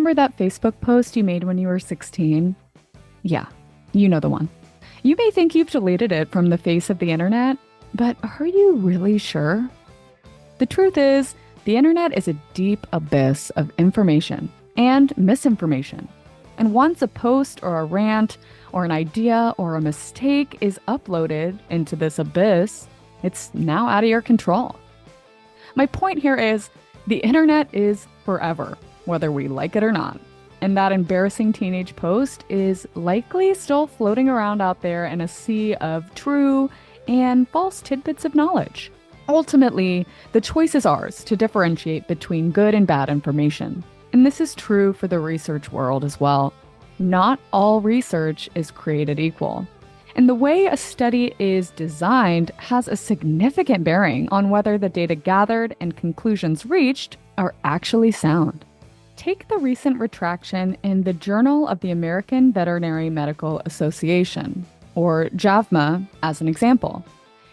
remember that Facebook post you made when you were 16? Yeah, you know the one. You may think you've deleted it from the face of the internet, but are you really sure? The truth is, the internet is a deep abyss of information and misinformation. And once a post or a rant or an idea or a mistake is uploaded into this abyss, it's now out of your control. My point here is the internet is forever, whether we like it or not. And that embarrassing teenage post is likely still floating around out there in a sea of true and false tidbits of knowledge. Ultimately, the choice is ours to differentiate between good and bad information. And this is true for the research world as well. Not all research is created equal. And the way a study is designed has a significant bearing on whether the data gathered and conclusions reached are actually sound. Take the recent retraction in the Journal of the American Veterinary Medical Association, or JAVMA, as an example.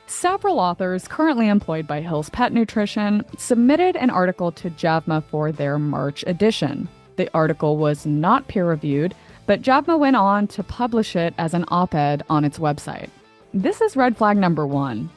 Several authors currently employed by Hill's Pet Nutrition submitted an article to JAVMA for their March edition. The article was not peer-reviewed, but JAVMA went on to publish it as an op-ed on its website. This is red flag number 1.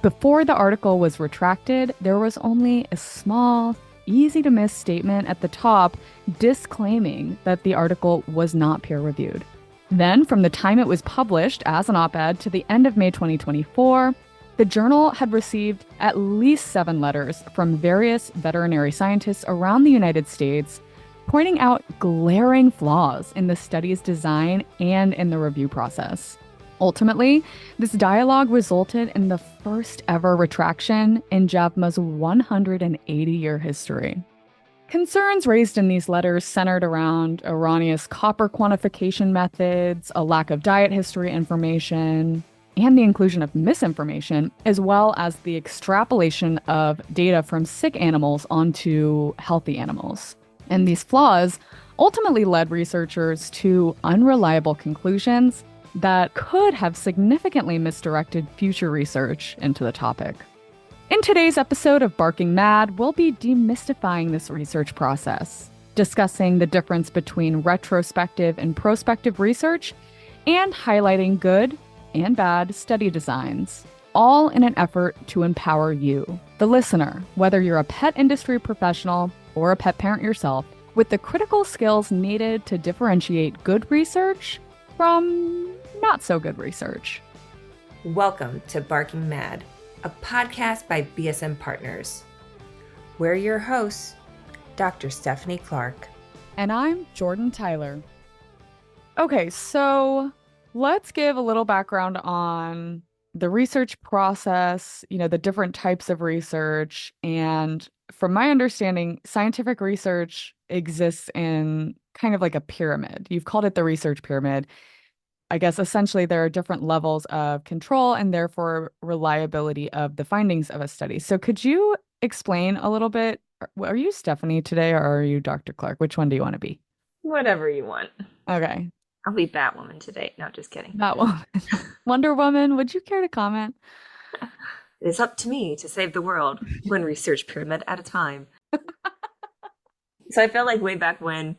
Before the article was retracted, there was only a small, easy-to-miss statement at the top disclaiming that the article was not peer-reviewed. Then, from the time it was published as an op-ed to the end of May 2024, the journal had received at least 7 letters from various veterinary scientists around the United States pointing out glaring flaws in the study's design and in the review process. Ultimately, this dialogue resulted in the first ever retraction in JAVMA's 180-year history. Concerns raised in these letters centered around erroneous copper quantification methods, a lack of diet history information, and the inclusion of misinformation, as well as the extrapolation of data from sick animals onto healthy animals. And these flaws ultimately led researchers to unreliable conclusions that could have significantly misdirected future research into the topic. In today's episode of Barking Mad, we'll be demystifying this research process, discussing the difference between retrospective and prospective research, and highlighting good and bad study designs, all in an effort to empower you, the listener, whether you're a pet industry professional or a pet parent yourself, with the critical skills needed to differentiate good research from not so good research. Welcome to Barking Mad, a podcast by BSM Partners. We're your hosts, Dr. Stephanie Clark. And I'm Jordan Tyler. Okay, so let's give a little background on the research process, the different types of research. And from my understanding, scientific research exists in kind of like a pyramid. You've called it the research pyramid. I guess essentially there are different levels of control and therefore reliability of the findings of a study. So could you explain a little bit? Are you Stephanie today or are you Dr. Clark? Which one do you want to be? Whatever you want. Okay. I'll be Batwoman today. No, just kidding. Batwoman. Wonder Woman, would you care to comment? It is up to me to save the world, one research pyramid at a time. So I feel like way back when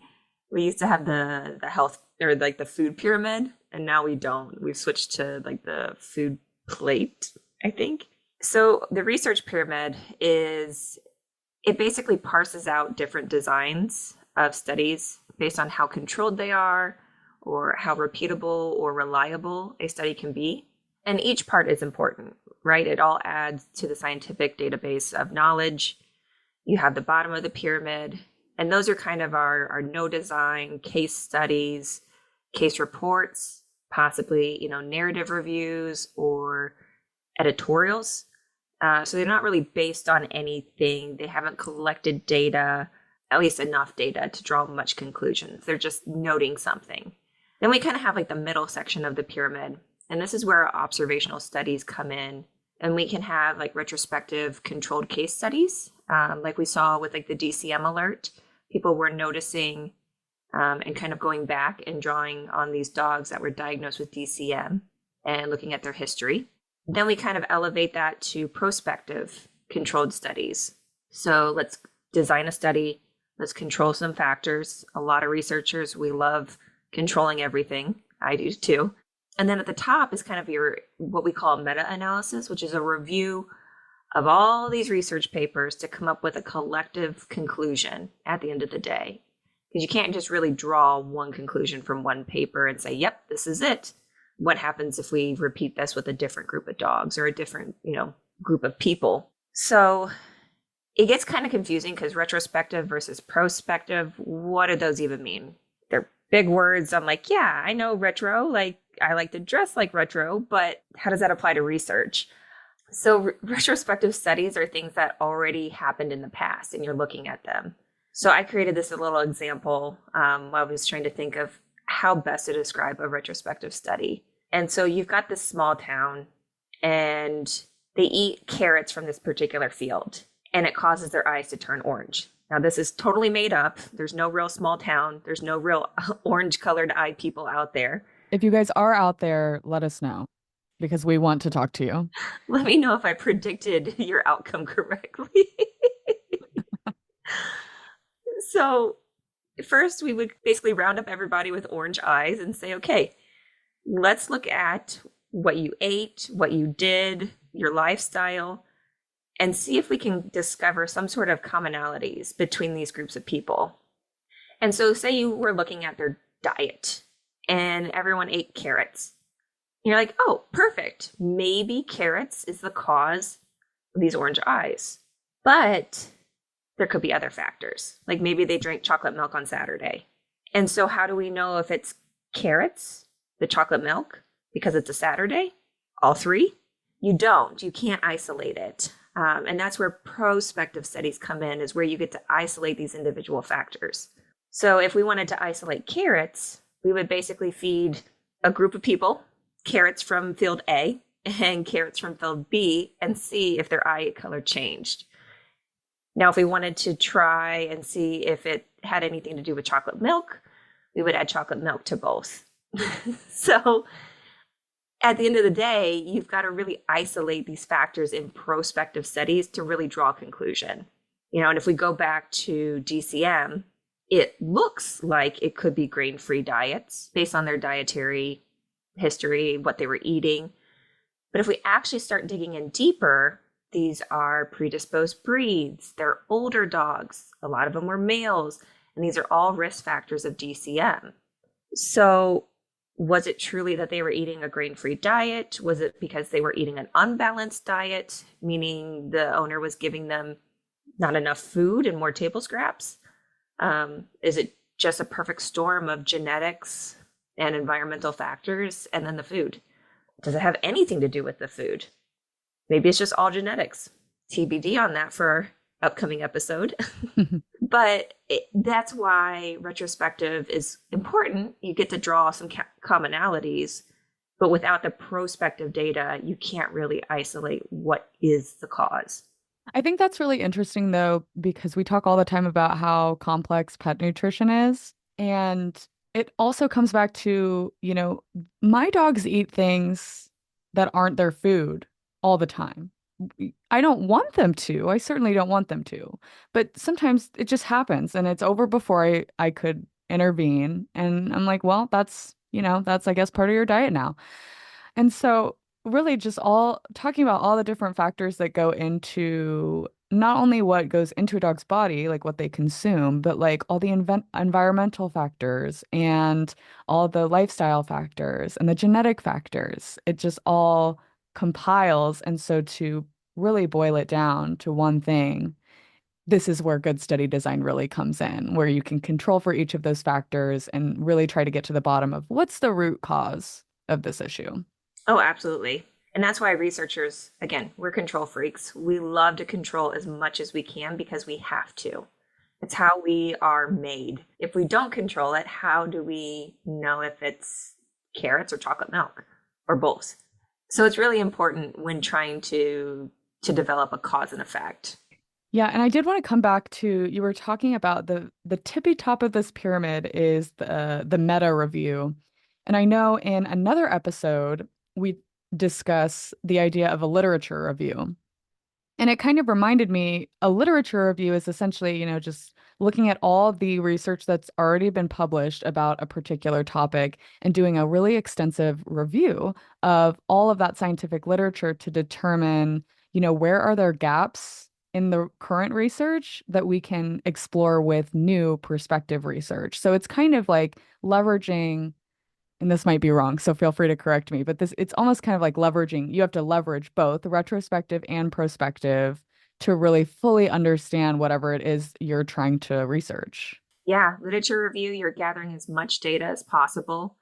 we used to have the health or like the food pyramid, and now we don't. We've switched to like the food plate, I think. So the research pyramid it basically parses out different designs of studies based on how controlled they are or how repeatable or reliable a study can be. And each part is important, right? It all adds to the scientific database of knowledge. You have the bottom of the pyramid, and those are kind of our no design case studies, case reports, possibly, narrative reviews or editorials. So they're not really based on anything. They haven't collected data, at least enough data to draw much conclusions. They're just noting something. Then we kind of have like the middle section of the pyramid. And this is where our observational studies come in. And we can have like retrospective controlled case studies, like we saw with like the DCM alert. People were noticing and kind of going back and drawing on these dogs that were diagnosed with DCM and looking at their history. Then we kind of elevate that to prospective controlled studies. So let's design a study, Let's control some factors. A lot of researchers, we love controlling everything. I do too. And then at the top is kind of your what we call meta-analysis, which is a review of all these research papers to come up with a collective conclusion at the end of the day. Because you can't just really draw one conclusion from one paper and say, yep, this is it. What happens if we repeat this with a different group of dogs or a different, group of people? So it gets kind of confusing because retrospective versus prospective, what do those even mean? They're big words. I'm like, yeah, I know retro, like I like to dress like retro, but how does that apply to research? So retrospective studies are things that already happened in the past and you're looking at them. So I created this little example while I was trying to think of how best to describe a retrospective study. And so you've got this small town and they eat carrots from this particular field and it causes their eyes to turn orange. Now, this is totally made up. There's no real small town. There's no real orange colored eye people out there. If you guys are out there, let us know because we want to talk to you. Let me know if I predicted your outcome correctly. So first, we would basically round up everybody with orange eyes and say, okay, let's look at what you ate, what you did, your lifestyle, and see if we can discover some sort of commonalities between these groups of people. And so say you were looking at their diet and everyone ate carrots. You're like, oh, perfect. Maybe carrots is the cause of these orange eyes. But there could be other factors. Like maybe they drank chocolate milk on Saturday. And so how do we know if it's carrots, the chocolate milk, because it's a Saturday? All three? You don't. You can't isolate it. And that's where prospective studies come in, is where you get to isolate these individual factors. So if we wanted to isolate carrots, we would basically feed a group of people carrots from field A and carrots from field B and see if their eye color changed. Now, if we wanted to try and see if it had anything to do with chocolate milk, we would add chocolate milk to both. So at the end of the day, you've got to really isolate these factors in prospective studies to really draw a conclusion. And if we go back to DCM, it looks like it could be grain-free diets based on their dietary history, what they were eating. But if we actually start digging in deeper, these are predisposed breeds. They're older dogs. A lot of them were males. And these are all risk factors of DCM. So was it truly that they were eating a grain-free diet? Was it because they were eating an unbalanced diet, meaning the owner was giving them not enough food and more table scraps? Is it just a perfect storm of genetics and environmental factors and then the food? Does it have anything to do with the food? Maybe it's just all genetics. TBD on that for our upcoming episode. But that's why retrospective is important. You get to draw some commonalities, but without the prospective data, you can't really isolate what is the cause. I think that's really interesting, though, because we talk all the time about how complex pet nutrition is. And it also comes back to, my dogs eat things that aren't their food all the time. I don't want them to. I certainly don't want them to. But sometimes it just happens and it's over before I could intervene. And I'm like, well, that's I guess part of your diet now. And so really just all talking about all the different factors that go into not only what goes into a dog's body, like what they consume, but like all the environmental factors and all the lifestyle factors and the genetic factors. It just all compiles. And so to really boil it down to one thing, this is where good study design really comes in, where you can control for each of those factors and really try to get to the bottom of what's the root cause of this issue. Oh, absolutely. And that's why researchers, again, we're control freaks. We love to control as much as we can because we have to. It's how we are made. If we don't control it, how do we know if it's carrots or chocolate milk or both? So it's really important when trying to develop a cause and effect. Yeah, and I did want to come back to, you were talking about the tippy top of this pyramid is the meta review. And I know in another episode we discuss the idea of a literature review. And it kind of reminded me a literature review is essentially, just looking at all the research that's already been published about a particular topic and doing a really extensive review of all of that scientific literature to determine, where are there gaps in the current research that we can explore with new perspective research. So it's kind of like leveraging, and this might be wrong, so feel free to correct me, but it's almost kind of like leveraging, you have to leverage both retrospective and prospective to really fully understand whatever it is you're trying to research. Yeah, literature review, you're gathering as much data as possible.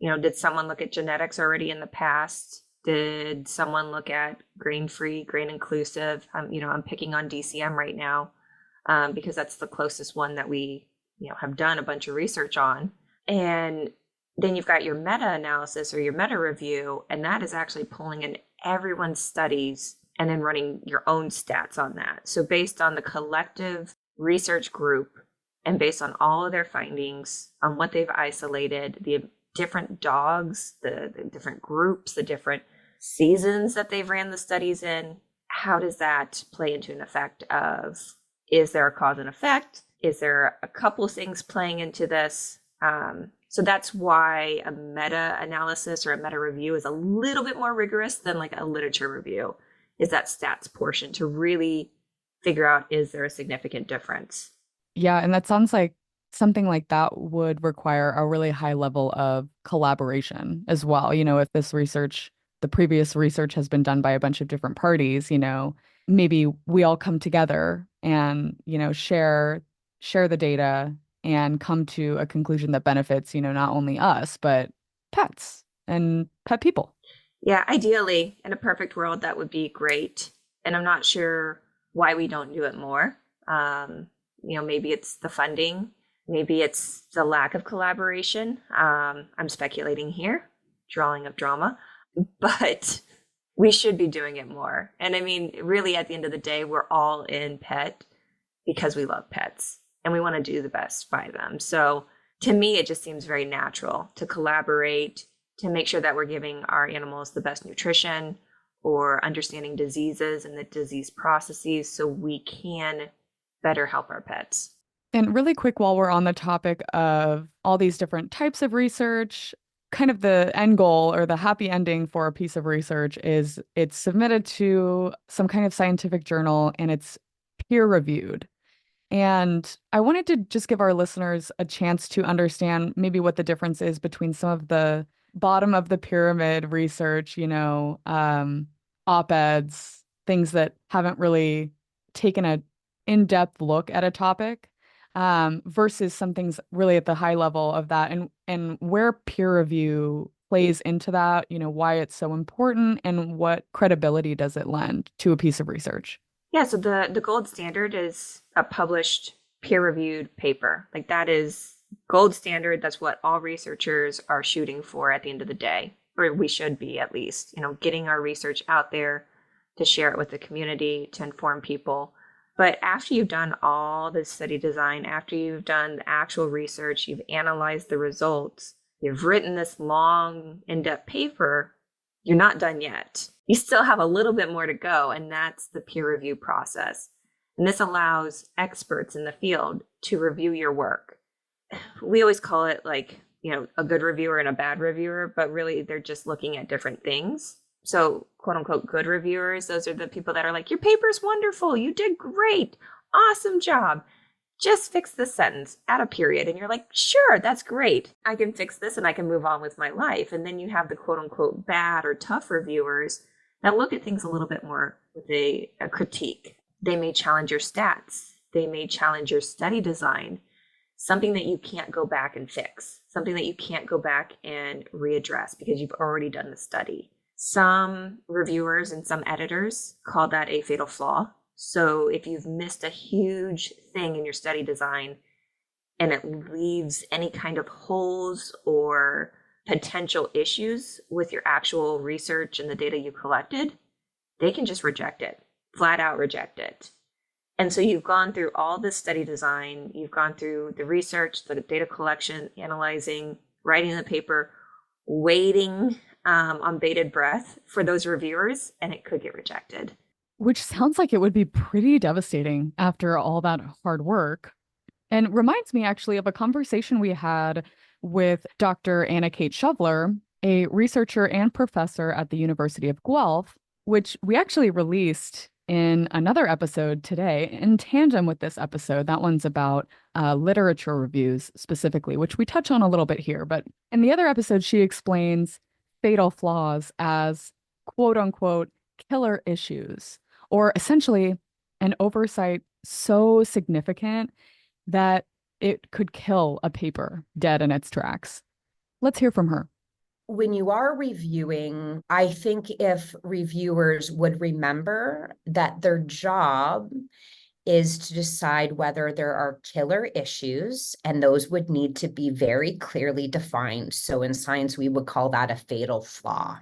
Did someone look at genetics already in the past? Did someone look at grain-free, grain-inclusive? I'm picking on DCM right now because that's the closest one that we, have done a bunch of research on. And then you've got your meta-analysis or your meta-review, and that is actually pulling in everyone's studies and then running your own stats on that. So based on the collective research group and based on all of their findings, on what they've isolated, the different dogs, the different groups, the different seasons that they've ran the studies in, how does that play into an effect of, is there a cause and effect? Is there a couple of things playing into this? So that's why a meta-analysis or a meta-review is a little bit more rigorous than like a literature review, is that stats portion to really figure out, is there a significant difference? Yeah, and that sounds like something like that would require a really high level of collaboration as well. If this research, the previous research has been done by a bunch of different parties, maybe we all come together and, share the data and come to a conclusion that benefits, not only us, but pets and pet people. Yeah, ideally, in a perfect world, that would be great. And I'm not sure why we don't do it more. Maybe it's the funding, maybe it's the lack of collaboration. I'm speculating here, drawing up drama, but we should be doing it more. And I mean, really, at the end of the day, we're all in pet because we love pets and we want to do the best by them. So to me, it just seems very natural to collaborate, to make sure that we're giving our animals the best nutrition or understanding diseases and the disease processes so we can better help our pets. And really quick, while we're on the topic of all these different types of research, kind of the end goal or the happy ending for a piece of research is it's submitted to some kind of scientific journal and it's peer reviewed. And I wanted to just give our listeners a chance to understand maybe what the difference is between some of the bottom of the pyramid research, op-eds, things that haven't really taken a in-depth look at a topic, versus some things really at the high level of that and where peer review plays into that, why it's so important and what credibility does it lend to a piece of research. Yeah, so the gold standard is a published peer-reviewed paper. Like that is gold standard. That's what all researchers are shooting for at the end of the day, or we should be at least, getting our research out there to share it with the community, to inform people. But after you've done all the study design, after you've done the actual research, you've analyzed the results, you've written this long, in-depth paper, you're not done yet. You still have a little bit more to go, and that's the peer review process. And this allows experts in the field to review your work. We always call it like, a good reviewer and a bad reviewer, but really they're just looking at different things. So, quote unquote, good reviewers, those are the people that are like, your paper's wonderful, you did great, awesome job. Just fix this sentence, add a period. And you're like, sure, that's great. I can fix this and I can move on with my life. And then you have the quote unquote bad or tough reviewers that look at things a little bit more with a critique. They may challenge your stats. They may challenge your study design, something that you can't go back and fix, something that you can't go back and readdress because you've already done the study. Some reviewers and some editors call that a fatal flaw. So if you've missed a huge thing in your study design and it leaves any kind of holes or potential issues with your actual research and the data you collected, they can just reject it, flat out reject it. And so you've gone through all this study design, you've gone through the research, the data collection, analyzing, writing the paper, waiting on bated breath for those reviewers, and it could get rejected. which sounds like it would be pretty devastating after all that hard work. And reminds me actually of a conversation we had with Dr. Anna Kate Shoveler, a researcher and professor at the University of Guelph, which we actually released in another episode today in tandem with this episode. That one's about literature reviews specifically, which we touch on a little bit here. But in the other episode, she explains fatal flaws as quote unquote killer issues, or essentially an oversight so significant that it could kill a paper dead in its tracks. Let's hear from her. When you are reviewing, I think if reviewers would remember that their job is to decide whether there are killer issues, and those would need to be very clearly defined. So in science, we would call that a fatal flaw.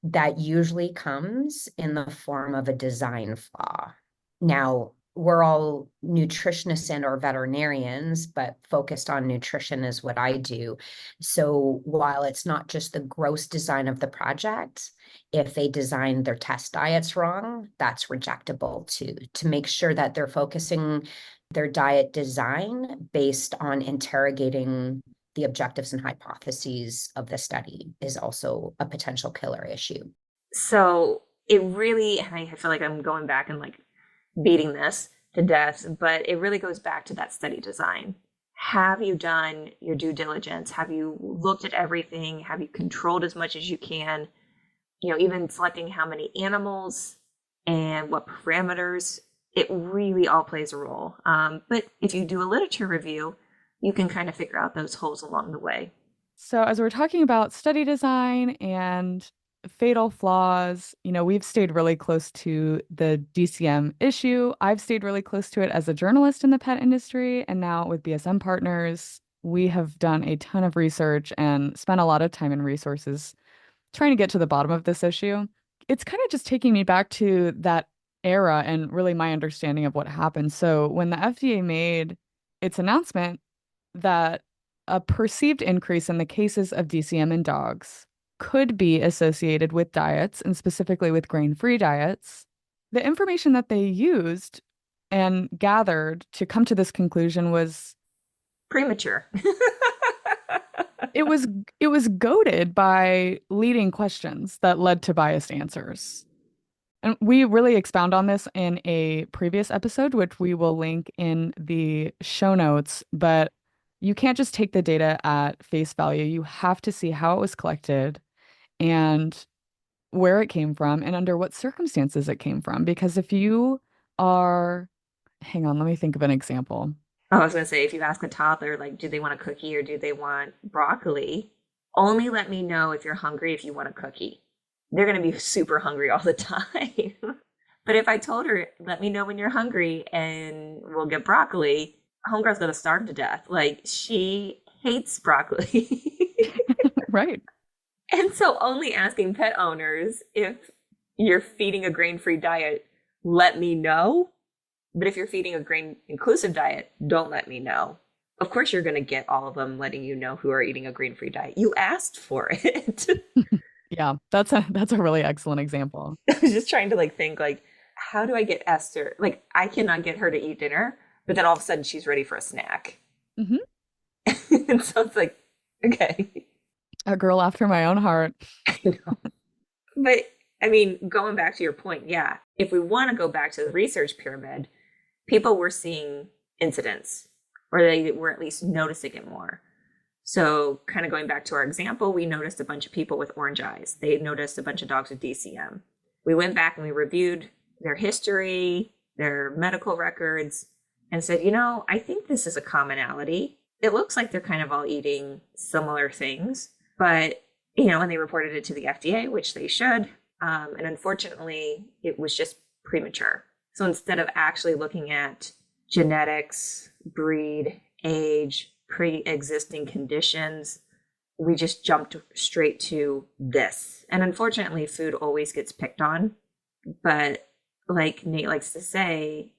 That usually comes in the form of a design flaw. Now, we're all nutritionists and or veterinarians, but focused on nutrition is what I do. So while it's not just the gross design of the project, if they design their test diets wrong, that's rejectable too, to make sure that they're focusing their diet design based on interrogating the objectives and hypotheses of the study is also a potential killer issue. So it really, I feel like I'm going back and like beating this to death, but it really goes back to that study design. Have you done your due diligence? Have you looked at everything? Have you controlled as much as you can? You know, even selecting how many animals and what parameters, it really all plays a role. But if you do a literature review, you can kind of figure out those holes along the way. So, as we're talking about study design and fatal flaws, we've stayed really close to the DCM issue. I've stayed really close to it as a journalist in the pet industry. And now with BSM Partners, we have done a ton of research and spent a lot of time and resources trying to get to the bottom of this issue. It's kind of just taking me back to that era and really my understanding of what happened. So, when the FDA made its announcement that a perceived increase in the cases of DCM in dogs could be associated with diets and specifically with grain-free diets, the information that they used and gathered to come to this conclusion was premature. it was goaded by leading questions that led to biased answers. And we really expound on this in a previous episode, which we will link in the show notes, but you can't just take the data at face value. You have to see how it was collected and where it came from and under what circumstances it came from. Because if you are, hang on, let me think of an example. I was going to say, if you ask a toddler, like, do they want a cookie or do they want broccoli? Only let me know if you're hungry if you want a cookie. They're going to be super hungry all the time. But if I told her, let me know when you're hungry and we'll get broccoli, homegirl's going to starve to death. Like, she hates broccoli. Right. And so only asking pet owners if you're feeding a grain-free diet, let me know. But if you're feeding a grain-inclusive diet, don't let me know. Of course, you're going to get all of them letting you know who are eating a grain-free diet. You asked for it. Yeah, that's a really excellent example. I was just trying to think how do I get Esther? Like, I cannot get her to eat dinner, but then all of a sudden she's ready for a snack. Mm-hmm. And so it's like, okay. A girl after my own heart. I know. But I mean, going back to your point, yeah, if we want to go back to the research pyramid, people were seeing incidents, or they were at least noticing it more. So kind of going back to our example, we noticed a bunch of people with orange eyes. They noticed a bunch of dogs with DCM. We went back and we reviewed their history, their medical records, and said, I think this is a commonality. It looks like they're kind of all eating similar things, but, and they reported it to the FDA, which they should. And unfortunately, it was just premature. So instead of actually looking at genetics, breed, age, pre-existing conditions, we just jumped straight to this. And unfortunately, food always gets picked on. But like Nate likes to say,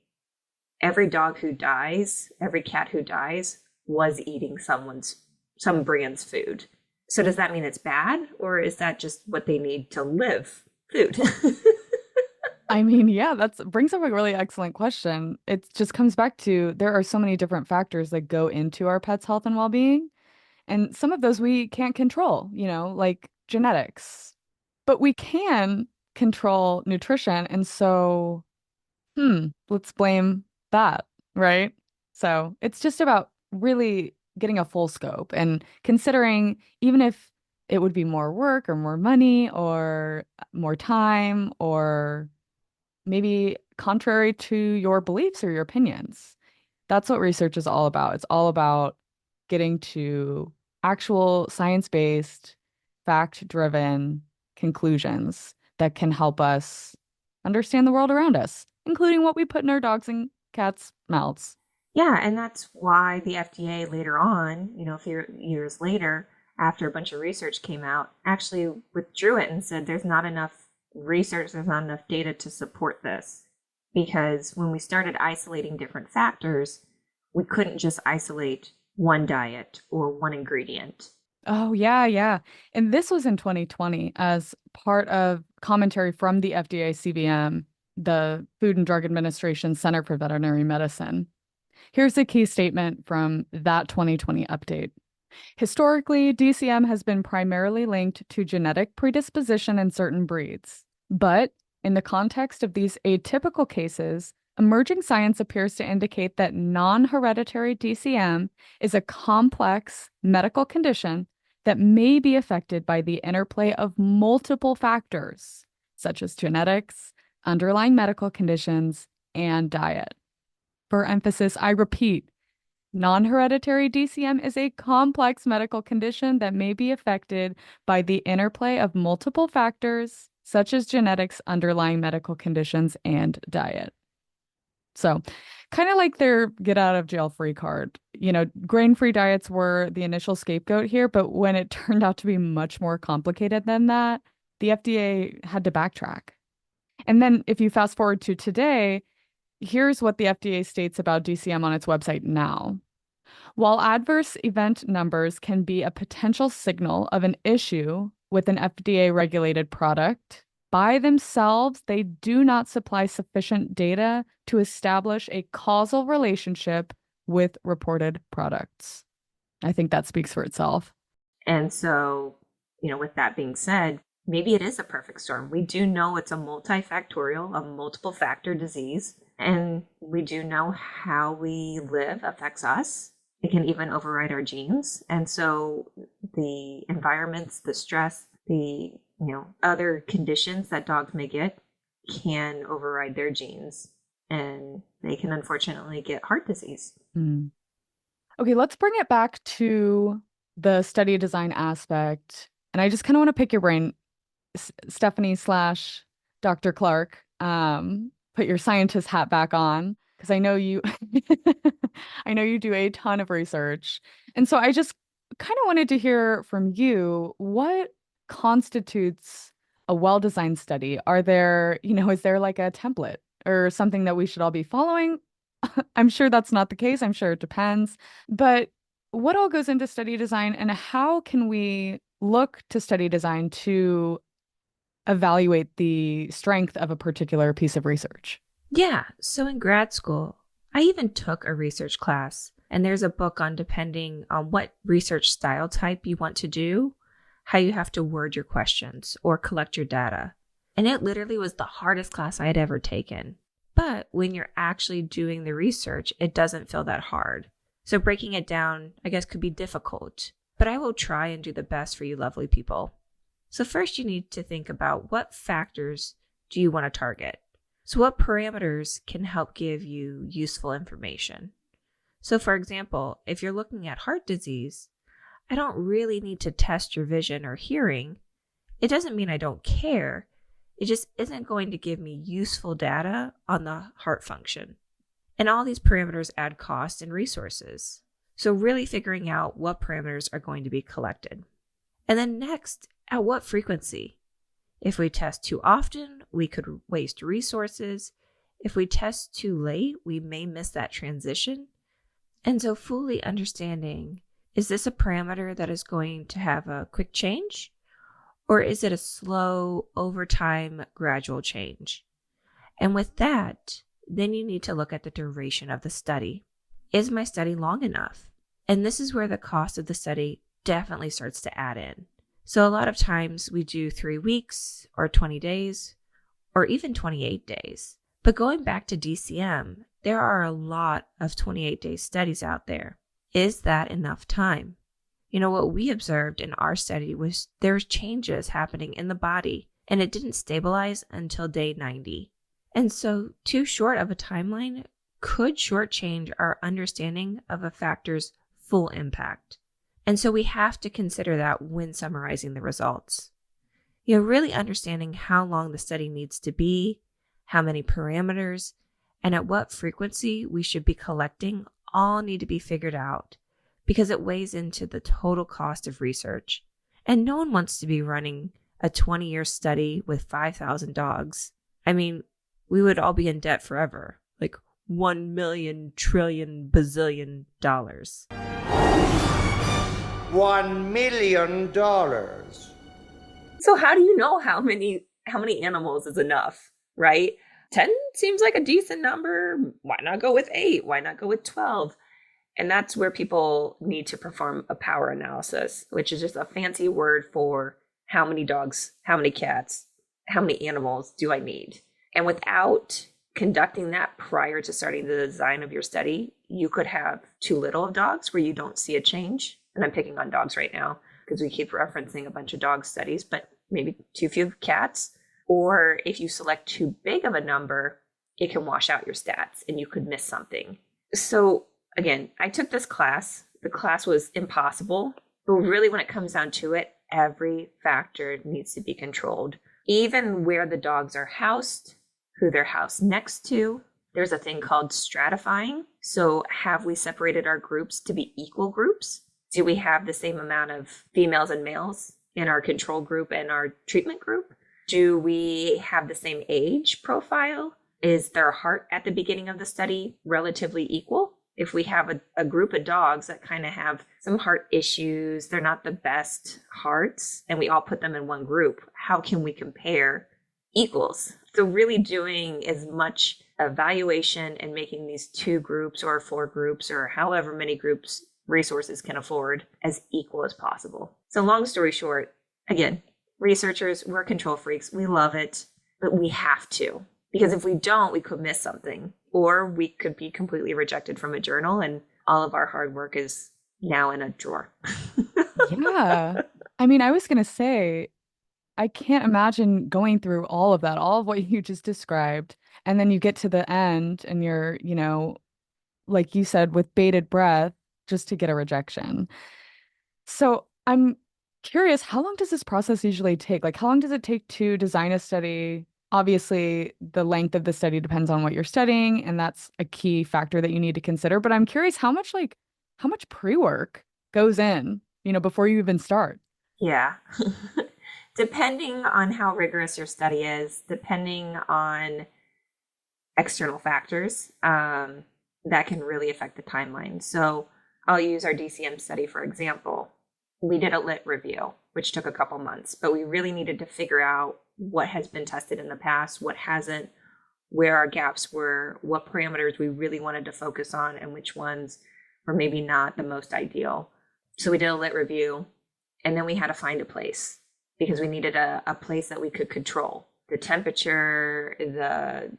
every dog who dies, every cat who dies was eating some brand's food. So does that mean it's bad, or is that just what they need to live? Food. I mean, yeah, that's brings up a really excellent question. It just comes back to there are so many different factors that go into our pet's health and well-being, and some of those we can't control, like genetics. But we can control nutrition, and so let's blame that, right? So it's just about really getting a full scope and considering even if it would be more work or more money or more time or maybe contrary to your beliefs or your opinions. That's what research is all about. It's all about getting to actual science-based, fact-driven conclusions that can help us understand the world around us, including what we put in our dogs and cats' mouths. Yeah, and that's why the FDA later on, a few years later, after a bunch of research came out, actually withdrew it and said there's not enough research, there's not enough data to support this. Because when we started isolating different factors, we couldn't just isolate one diet or one ingredient. Oh, yeah, yeah. And this was in 2020 as part of commentary from the FDA CVM, the Food and Drug Administration Center for Veterinary Medicine. Here's a key statement from that 2020 update. Historically, DCM has been primarily linked to genetic predisposition in certain breeds. But in the context of these atypical cases, emerging science appears to indicate that non-hereditary DCM is a complex medical condition that may be affected by the interplay of multiple factors, such as genetics, underlying medical conditions, and diet. For emphasis, I repeat, non-hereditary DCM is a complex medical condition that may be affected by the interplay of multiple factors, such as genetics, underlying medical conditions, and diet. So, kind of like their get out of jail free card. Grain-free diets were the initial scapegoat here, but when it turned out to be much more complicated than that, the FDA had to backtrack. And then if you fast forward to today, here's what the FDA states about DCM on its website now. While adverse event numbers can be a potential signal of an issue with an FDA-regulated product, by themselves, they do not supply sufficient data to establish a causal relationship with reported products. I think that speaks for itself. And so, with that being said, maybe it is a perfect storm. We do know it's a multifactorial, a multiple factor disease, and we do know how we live affects us. It can even override our genes. And so the environments, the stress, the other conditions that dogs may get can override their genes, and they can unfortunately get heart disease. Okay, let's bring it back to the study design aspect. And I just kind of want to pick your brain, Stephanie / Dr. Clark. Put your scientist hat back on because I know you I know you do a ton of research. And so I just kind of wanted to hear from you what constitutes a well-designed study. Are there, is there like a template or something that we should all be following? I'm sure that's not the case. I'm sure it depends. But what all goes into study design and how can we look to study design to evaluate the strength of a particular piece of research? Yeah. So in grad school, I even took a research class, and there's a book on depending on what research style type you want to do, how you have to word your questions or collect your data. And it literally was the hardest class I had ever taken. But when you're actually doing the research, it doesn't feel that hard. So breaking it down, I guess, could be difficult, but I will try and do the best for you lovely people. So first you need to think about what factors do you want to target? So what parameters can help give you useful information? So for example, if you're looking at heart disease, I don't really need to test your vision or hearing. It doesn't mean I don't care. It just isn't going to give me useful data on the heart function. And all these parameters add cost and resources. So really figuring out what parameters are going to be collected. And then next, at what frequency? If we test too often, we could waste resources. If we test too late, we may miss that transition. And so fully understanding, is this a parameter that is going to have a quick change? Or is it a slow, over time, gradual change? And with that, then you need to look at the duration of the study. Is my study long enough? And this is where the cost of the study definitely starts to add in. So a lot of times we do 3 weeks or 20 days or even 28 days. But going back to DCM, there are a lot of 28-day studies out there. Is that enough time? What we observed in our study was there's changes happening in the body, and it didn't stabilize until day 90. And so too short of a timeline could shortchange our understanding of a factor's full impact. And so we have to consider that when summarizing the results. Really understanding how long the study needs to be, how many parameters, and at what frequency we should be collecting all need to be figured out because it weighs into the total cost of research. And no one wants to be running a 20-year study with 5,000 dogs. I mean, we would all be in debt forever, like 1 million trillion bazillion dollars. $1 million. So how do you know how many animals is enough, right? 10 seems like a decent number. Why not go with 8? Why not go with 12? And that's where people need to perform a power analysis, which is just a fancy word for how many dogs, how many cats, how many animals do I need? And without conducting that prior to starting the design of your study, you could have too little of dogs where you don't see a change. And I'm picking on dogs right now because we keep referencing a bunch of dog studies, but maybe too few cats. Or if you select too big of a number, it can wash out your stats and you could miss something. So again, I took this class. The class was impossible, but really when it comes down to it, every factor needs to be controlled. Even where the dogs are housed, who they're housed next to. There's a thing called stratifying. So have we separated our groups to be equal groups? Do we have the same amount of females and males in our control group and our treatment group? Do we have the same age profile? Is their heart at the beginning of the study relatively equal? If we have a group of dogs that kind of have some heart issues, they're not the best hearts, and we all put them in one group, how can we compare equals? So really doing as much evaluation and making these 2 groups or 4 groups or however many groups resources can afford as equal as possible. So long story short, again, researchers, we're control freaks. We love it, but we have to. Because if we don't, we could miss something. Or we could be completely rejected from a journal and all of our hard work is now in a drawer. Yeah. I mean, I was going to say, I can't imagine going through all of that, all of what you just described. And then you get to the end and you're, like you said, with bated breath just to get a rejection. So I'm curious, how long does this process usually take? Like, how long does it take to design a study? Obviously, the length of the study depends on what you're studying, and that's a key factor that you need to consider. But I'm curious how much pre-work goes in, before you even start. Yeah. Depending on how rigorous your study is, depending on external factors, that can really affect the timeline. So I'll use our DCM study, for example. We did a lit review, which took a couple months, but we really needed to figure out what has been tested in the past, what hasn't, where our gaps were, what parameters we really wanted to focus on, and which ones were maybe not the most ideal. So we did a lit review, and then we had to find a place because we needed a place that we could control. The temperature, the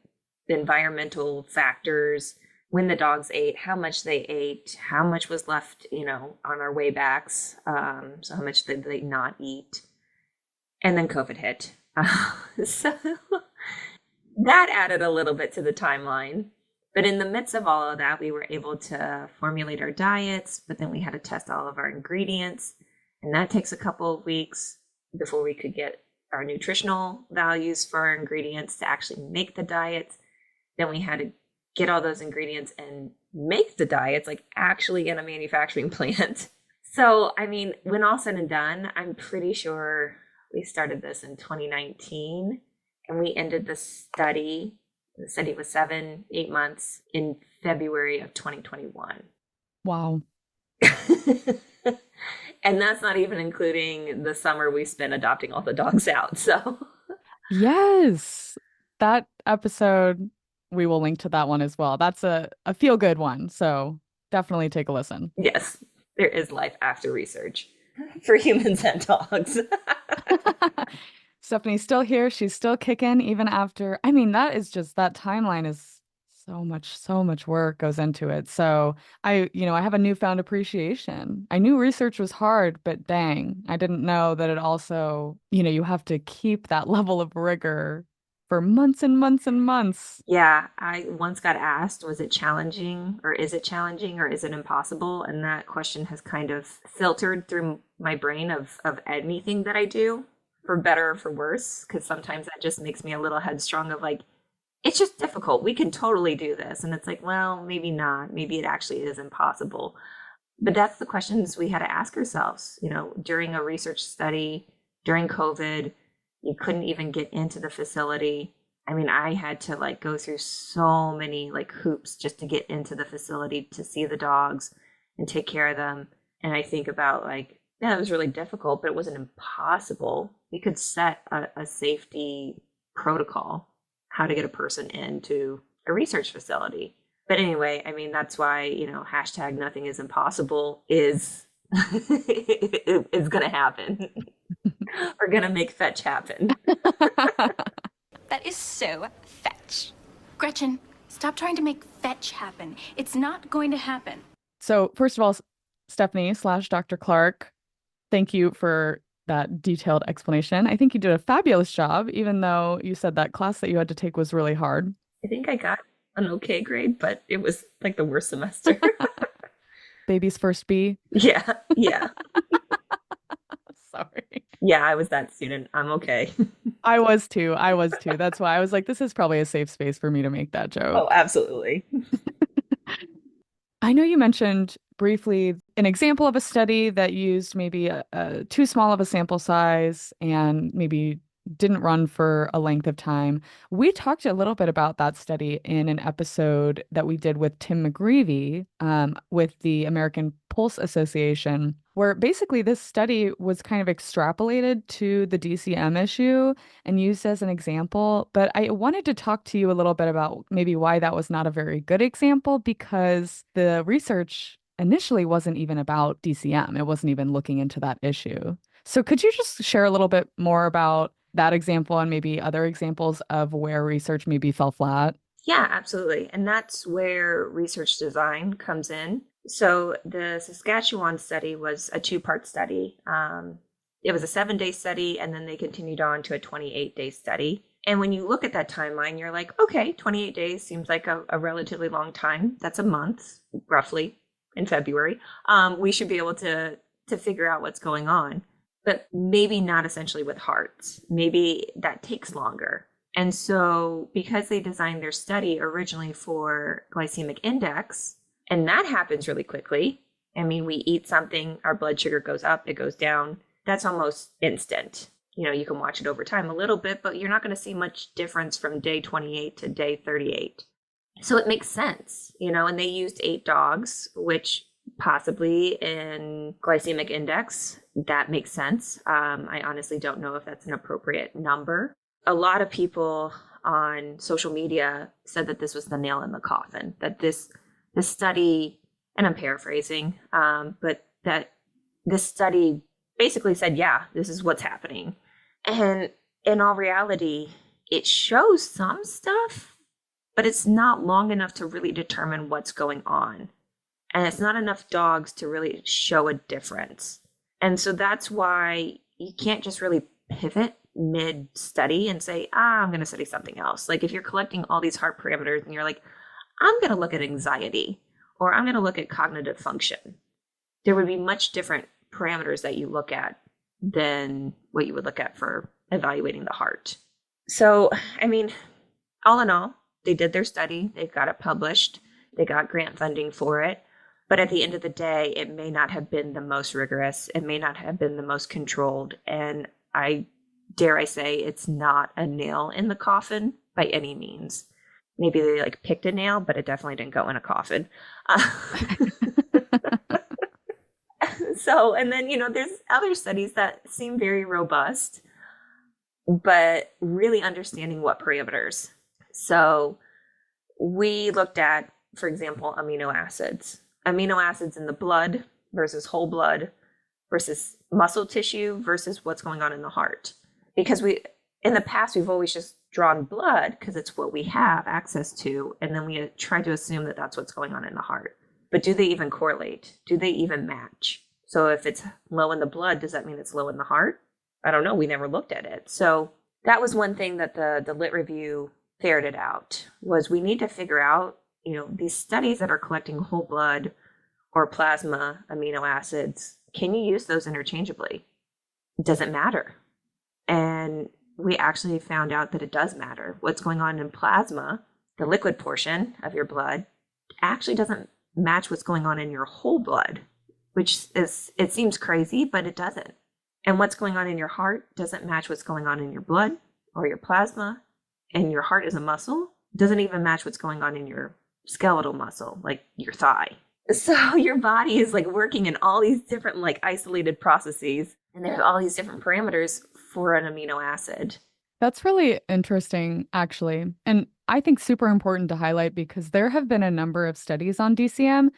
environmental factors, when the dogs ate, how much they ate, how much was left, on our way backs, so how much did they not eat. And then COVID hit. So that added a little bit to the timeline. But in the midst of all of that, we were able to formulate our diets, but then we had to test all of our ingredients. And that takes a couple of weeks before we could get our nutritional values for our ingredients to actually make the diets. Then we had to get all those ingredients and make the diets, like actually in a manufacturing plant. So, I mean, when all said and done, I'm pretty sure we started this in 2019 and we ended the study was 7-8 months in February of 2021. Wow. And that's not even including the summer we spent adopting all the dogs out. So yes. That episode, we will link to that one as well. That's a feel good one. So definitely take a listen. Yes, there is life after research for humans and dogs. Stephanie's still here. She's still kicking even after. I mean, that is just that timeline is so much work goes into it. So I have a newfound appreciation. I knew research was hard, but dang, I didn't know that it also, you have to keep that level of rigor for months and months and months. Yeah, I once got asked, was it challenging or is it impossible? And that question has kind of filtered through my brain of anything that I do, for better or for worse, because sometimes that just makes me a little headstrong of like, it's just difficult. We can totally do this. And it's like, well, maybe not. Maybe it actually is impossible. But that's the questions we had to ask ourselves, during a research study, during COVID, you couldn't even get into the facility. I mean, I had to like go through so many like hoops just to get into the facility to see the dogs and take care of them. And I think about like, yeah, it was really difficult, but it wasn't impossible. We could set a safety protocol, how to get a person into a research facility. But anyway, I mean, that's why, hashtag nothing is impossible is is going to happen. We're going to make fetch happen. That is so fetch. Gretchen, stop trying to make fetch happen. It's not going to happen. So first of all, Stephanie/Dr. Clark, thank you for that detailed explanation. I think you did a fabulous job, even though you said that class that you had to take was really hard. I think I got an okay grade, but it was like the worst semester. Baby's first B. Yeah. Sorry. Yeah, I was that student. I'm okay. I was too. That's why I was like, this is probably a safe space for me to make that joke. Oh, absolutely. I know you mentioned briefly an example of a study that used maybe a too small of a sample size and maybe didn't run for a length of time. We talked a little bit about that study in an episode that we did with Tim McGreevy with the American Pulse Association, where basically this study was kind of extrapolated to the DCM issue and used as an example. But I wanted to talk to you a little bit about maybe why that was not a very good example, because the research initially wasn't even about DCM. It wasn't even looking into that issue. So could you just share a little bit more about that example and maybe other examples of where research maybe fell flat? Yeah, absolutely. And that's where research design comes in. So the Saskatchewan study was a two-part study. It was a 7-day study, and then they continued on to a 28-day study. And when you look at that timeline, you're like, okay, 28 days seems like a relatively long time. That's a month, roughly, in February. We should be able to figure out what's going on, but maybe not essentially with hearts. Maybe that takes longer. And so because they designed their study originally for glycemic index, and that happens really quickly. I mean, we eat something, our blood sugar goes up, it goes down. That's almost instant. You can watch it over time a little bit, but you're not going to see much difference from day 28 to day 38. So it makes sense, and they used 8 dogs, which possibly in glycemic index, that makes sense. I honestly don't know if that's an appropriate number. A lot of people on social media said that this was the nail in the coffin, that this study, and I'm paraphrasing, but that this study basically said, yeah, this is what's happening. And in all reality, it shows some stuff, but it's not long enough to really determine what's going on. And it's not enough dogs to really show a difference. And so that's why you can't just really pivot mid-study and say, I'm going to study something else. Like if you're collecting all these heart parameters and you're like, I'm going to look at anxiety, or I'm going to look at cognitive function, there would be much different parameters that you look at than what you would look at for evaluating the heart. So, I mean, all in all, they did their study, they've got it published, they got grant funding for it. But at the end of the day, it may not have been the most rigorous. It may not have been the most controlled. And dare I say, it's not a nail in the coffin by any means. Maybe they picked a nail, but it definitely didn't go in a coffin. So, and then, there's other studies that seem very robust, but really understanding what parameters. So we looked at, for example, amino acids. Amino acids in the blood versus whole blood versus muscle tissue versus what's going on in the heart. Because in the past, we've always just drawn blood because it's what we have access to. And then we try to assume that that's what's going on in the heart. But do they even correlate? Do they even match? So if it's low in the blood, does that mean it's low in the heart? I don't know. We never looked at it. So that was one thing that the lit review ferreted out, was we need to figure out, these studies that are collecting whole blood or plasma amino acids, can you use those interchangeably? Does it matter? And we actually found out that it does matter. What's going on in plasma, the liquid portion of your blood, actually doesn't match what's going on in your whole blood, it seems crazy, but it doesn't. And what's going on in your heart doesn't match what's going on in your blood or your plasma. And your heart is a muscle, doesn't even match what's going on in your skeletal muscle, like your thigh. So your body is like working in all these different like isolated processes, and there's all these different parameters for an amino acid. That's really interesting, actually. And I think super important to highlight, because there have been a number of studies on DCM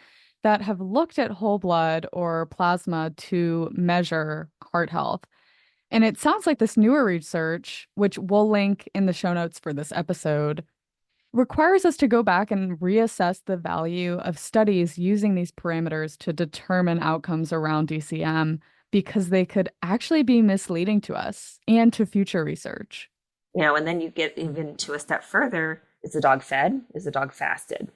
that have looked at whole blood or plasma to measure heart health. And it sounds like this newer research, which we'll link in the show notes for this episode, requires us to go back and reassess the value of studies using these parameters to determine outcomes around DCM, because they could actually be misleading to us and to future research. And then you get even to a step further. Is the dog fed? Is the dog fasted?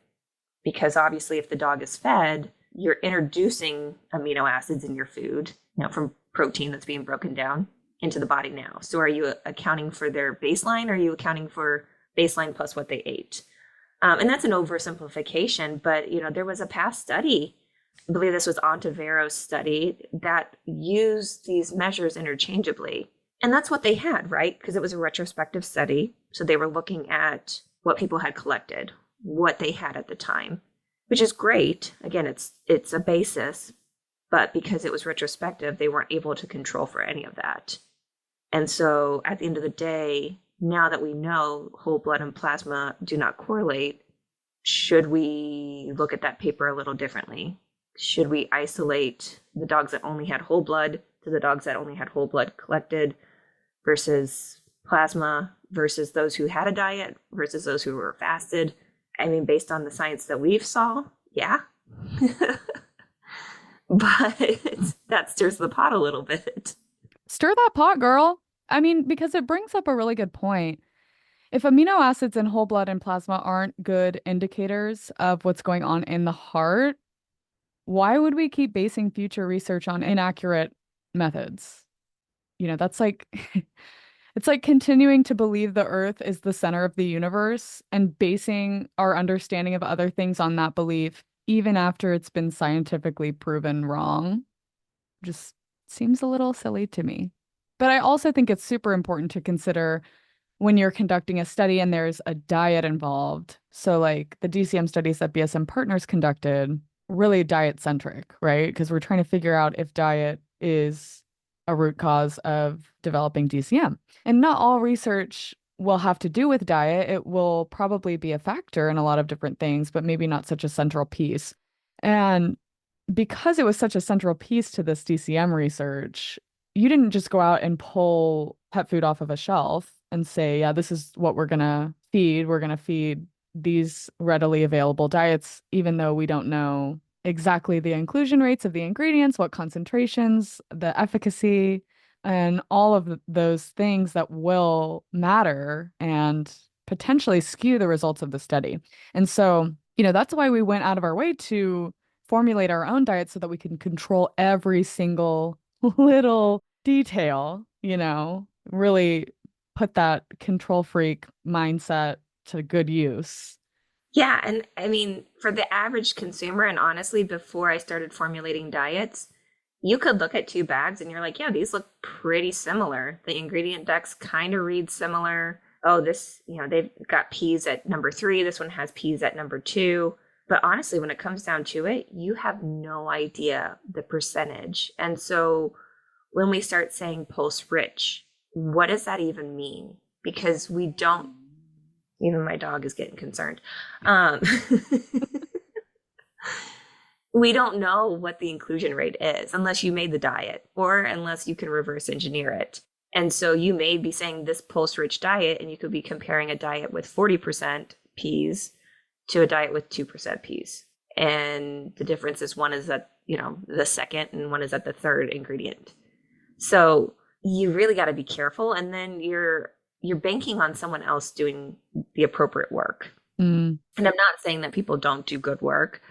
Because obviously if the dog is fed, you're introducing amino acids in your food, from protein that's being broken down into the body now. So are you accounting for their baseline, or are you accounting for baseline plus what they ate? And that's an oversimplification, but there was a past study, I believe this was Ontiveros' study, that used these measures interchangeably. And that's what they had, right? Because it was a retrospective study. So they were looking at what people had collected, what they had at the time, which is great. Again, it's a basis, but because it was retrospective, they weren't able to control for any of that. And so at the end of the day, now that we know whole blood and plasma do not correlate, should we look at that paper a little differently? Should we isolate the dogs that only had whole blood to the dogs that only had whole blood collected versus plasma, versus those who had a diet versus those who were fasted? I mean, based on the science that we've saw, yeah. But that stirs the pot a little bit. Stir that pot, girl. I mean, because it brings up a really good point. If amino acids in whole blood and plasma aren't good indicators of what's going on in the heart, why would we keep basing future research on inaccurate methods? That's like, it's like continuing to believe the Earth is the center of the universe and basing our understanding of other things on that belief, even after it's been scientifically proven wrong. Just seems a little silly to me. But I also think it's super important to consider when you're conducting a study and there's a diet involved. So like the DCM studies that BSM Partners conducted, really diet centric, right? Because we're trying to figure out if diet is a root cause of developing DCM. And not all research will have to do with diet. It will probably be a factor in a lot of different things, but maybe not such a central piece. And because it was such a central piece to this DCM research, you didn't just go out and pull pet food off of a shelf and say, yeah, this is what we're going to feed. We're going to feed these readily available diets, even though we don't know exactly the inclusion rates of the ingredients, what concentrations, the efficacy, and all of those things that will matter and potentially skew the results of the study. And so, that's why we went out of our way to formulate our own diet so that we can control every single little detail, really put that control freak mindset to good use. Yeah. And I mean, for the average consumer, and honestly, before I started formulating diets, you could look at two bags and you're like, yeah, these look pretty similar. The ingredient decks kind of read similar. Oh, this, they've got peas at number 3. This one has peas at number 2. But honestly, when it comes down to it, you have no idea the percentage. And so when we start saying pulse rich what does that even mean? Because we don't, even my dog is getting concerned. We don't know what the inclusion rate is unless you made the diet or unless you can reverse engineer it. And so you may be saying this pulse-rich diet, and you could be comparing a diet with 40% peas to a diet with 2% peas. And the difference is one is at, the second and one is at the third ingredient. So you really got to be careful. And then you're banking on someone else doing the appropriate work. And I'm not saying that people don't do good work,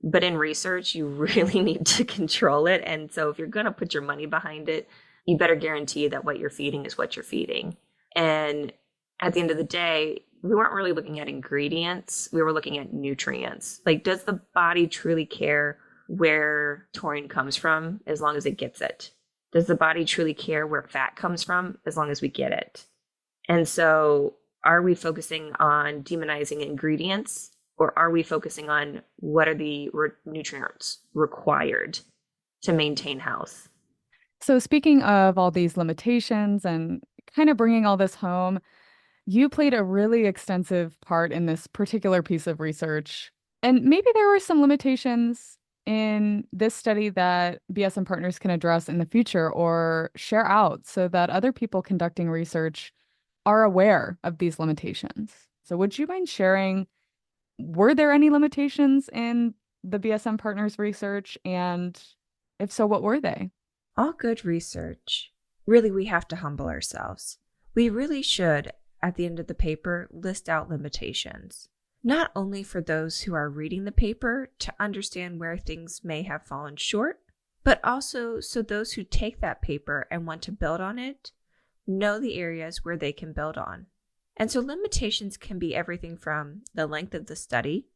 but in research, you really need to control it. And so if you're going to put your money behind it, you better guarantee that what you're feeding is what you're feeding. And at the end of the day, we weren't really looking at ingredients. We were looking at nutrients. Like, does the body truly care where taurine comes from as long as it gets it? Does the body truly care where fat comes from as long as we get it? And so are we focusing on demonizing ingredients, or are we focusing on what are the nutrients required to maintain health? So speaking of all these limitations and kind of bringing all this home, you played a really extensive part in this particular piece of research. And maybe there were some limitations in this study that BSM Partners can address in the future or share out so that other people conducting research are aware of these limitations. So would you mind sharing, were there any limitations in the BSM Partners research? And if so, what were they? All good research. Really, we have to humble ourselves. We really should, at the end of the paper, list out limitations. Not only for those who are reading the paper to understand where things may have fallen short, but also so those who take that paper and want to build on it know the areas where they can build on. And so limitations can be everything from the length of the study.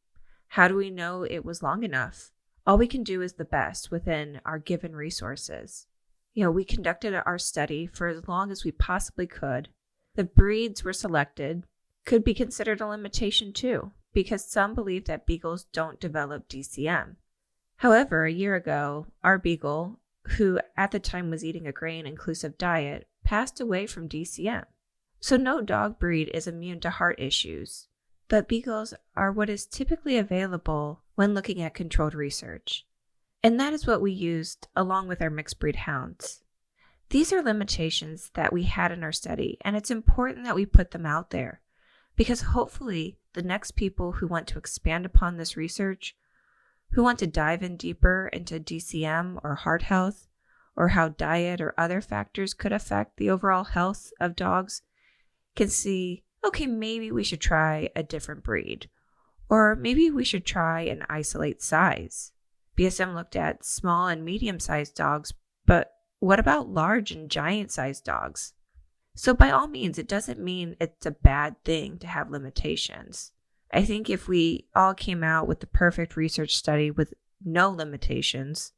How do we know it was long enough? All we can do is the best within our given resources. We conducted our study for as long as we possibly could. The breeds were selected could be considered a limitation too, because some believe that beagles don't develop DCM. However, a year ago, our beagle, who at the time was eating a grain-inclusive diet, passed away from DCM. So no dog breed is immune to heart issues, but beagles are what is typically available when looking at controlled research. And that is what we used along with our mixed breed hounds. These are limitations that we had in our study, and it's important that we put them out there because hopefully the next people who want to expand upon this research, who want to dive in deeper into DCM or heart health, or how diet or other factors could affect the overall health of dogs, can see, okay, maybe we should try a different breed, or maybe we should try and isolate size. BSM looked at small and medium-sized dogs, but what about large and giant-sized dogs? So by all means, it doesn't mean it's a bad thing to have limitations. I think if we all came out with the perfect research study with no limitations,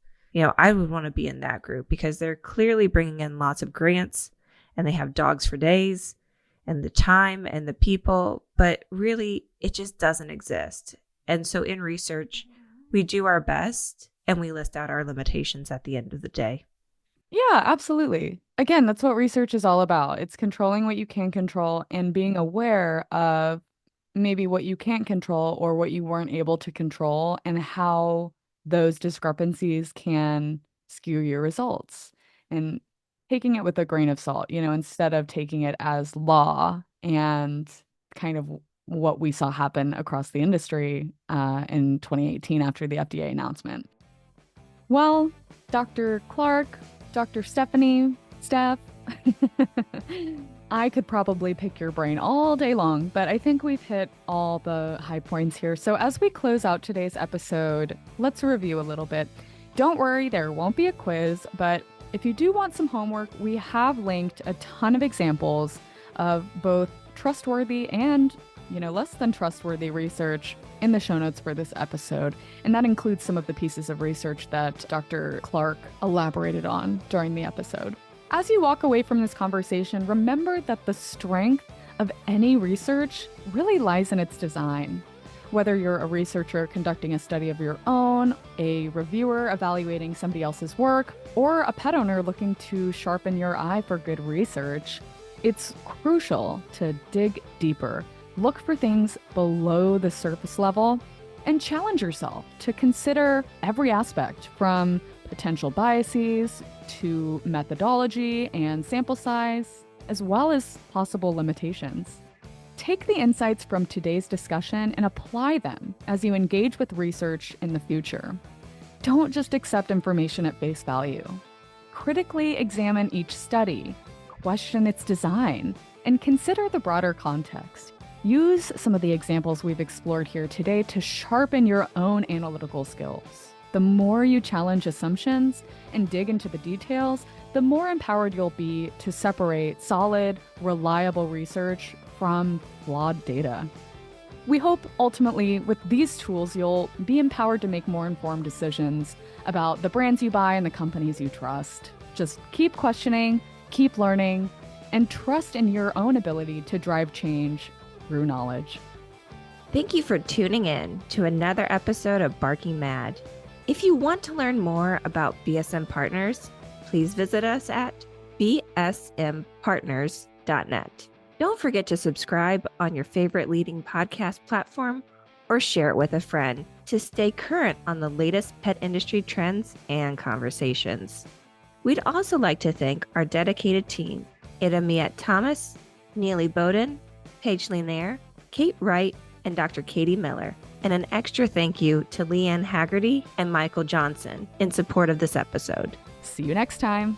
I would want to be in that group because they're clearly bringing in lots of grants and they have dogs for days and the time and the people, but really it just doesn't exist. And so in research, we do our best and we list out our limitations at the end of the day. Yeah, absolutely. Again, that's what research is all about. It's controlling what you can control and being aware of maybe what you can't control or what you weren't able to control and how those discrepancies can skew your results. And taking it with a grain of salt, instead of taking it as law and kind of what we saw happen across the industry in 2018 after the FDA announcement. Well, Dr. Clark, Dr. Steph, I could probably pick your brain all day long, but I think we've hit all the high points here. So as we close out today's episode, let's review a little bit. Don't worry, there won't be a quiz, but if you do want some homework, we have linked a ton of examples of both trustworthy and, less than trustworthy research in the show notes for this episode. And that includes some of the pieces of research that Dr. Clark elaborated on during the episode. As you walk away from this conversation, remember that the strength of any research really lies in its design. Whether you're a researcher conducting a study of your own, a reviewer evaluating somebody else's work, or a pet owner looking to sharpen your eye for good research, It's crucial to dig deeper, look for things below the surface level, and challenge yourself to consider every aspect from potential biases to methodology and sample size, as well as possible limitations. Take the insights from today's discussion and apply them as you engage with research in the future. Don't just accept information at face value. Critically examine each study, question its design, and consider the broader context. Use some of the examples we've explored here today to sharpen your own analytical skills. The more you challenge assumptions and dig into the details, the more empowered you'll be to separate solid, reliable research from flawed data. We hope ultimately with these tools, you'll be empowered to make more informed decisions about the brands you buy and the companies you trust. Just keep questioning, keep learning, and trust in your own ability to drive change through knowledge. Thank you for tuning in to another episode of Barking Mad. If you want to learn more about BSM Partners, please visit us at bsmpartners.net. Don't forget to subscribe on your favorite leading podcast platform or share it with a friend to stay current on the latest pet industry trends and conversations. We'd also like to thank our dedicated team, Ida Miette Thomas, Neely Bowden, Paige Linaire, Kate Wright, and Dr. Katie Miller, and an extra thank you to Leanne Haggerty and Michael Johnson in support of this episode. See you next time.